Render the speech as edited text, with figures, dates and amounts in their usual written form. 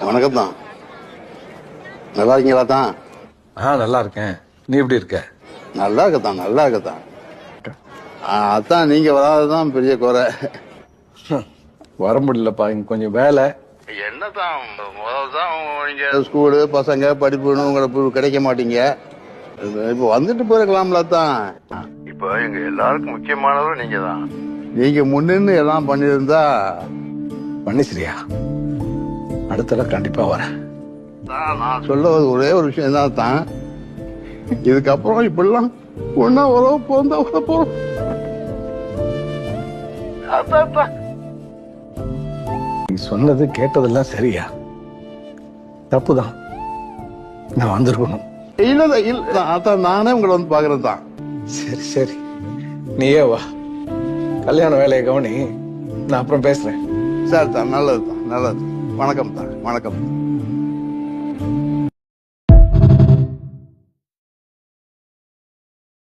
வணக்கம் தான். நல்லா இருக்கீங்களா தான்? நல்லா இருக்கேன். நீ எப்படி இருக்க? நல்லா இருக்கத்தான், நல்லா இருக்கத்தான். அதான் நீங்க வராததான் பெரிய குறை. வர முடியலப்பா, இங்க கொஞ்சம் வேலை. என்னதான் முதல்தான் நீங்க ஸ்கூலு பசங்க படிப்புன்னு உங்களுக்கு கிடைக்க மாட்டீங்க. இப்ப வந்துட்டு போயிருக்கலாம்ல தான். இப்ப எங்க எல்லாருக்கும் முக்கியமானவரும் நீங்க தான். நீங்க முன்னின்னு எல்லாம் பண்ணிருந்தா. பண்ணிச்சிரியா? அடுத்த கண்டிப்பா வரேன். நான் சொல்ல ஒரே ஒரு விஷயம் தான். இதுக்கப்புறம் இப்படிலாம் ஒன்னா உறவு போந்தா உறவு போறோம். நீ சொன்னது கேட்டதெல்லாம் சரியா? தப்புதான். நான் வந்திருக்கணும். இல்ல அதான் நானே உங்களை வந்து பாக்குறது தான். சரி சரி, நீயே வா. கல்யாண வேலையை கவனி, நான் அப்புறம் பேசுறேன். சார் தான், நல்லது தான், நல்லது. வணக்கம் தான், வணக்கம்.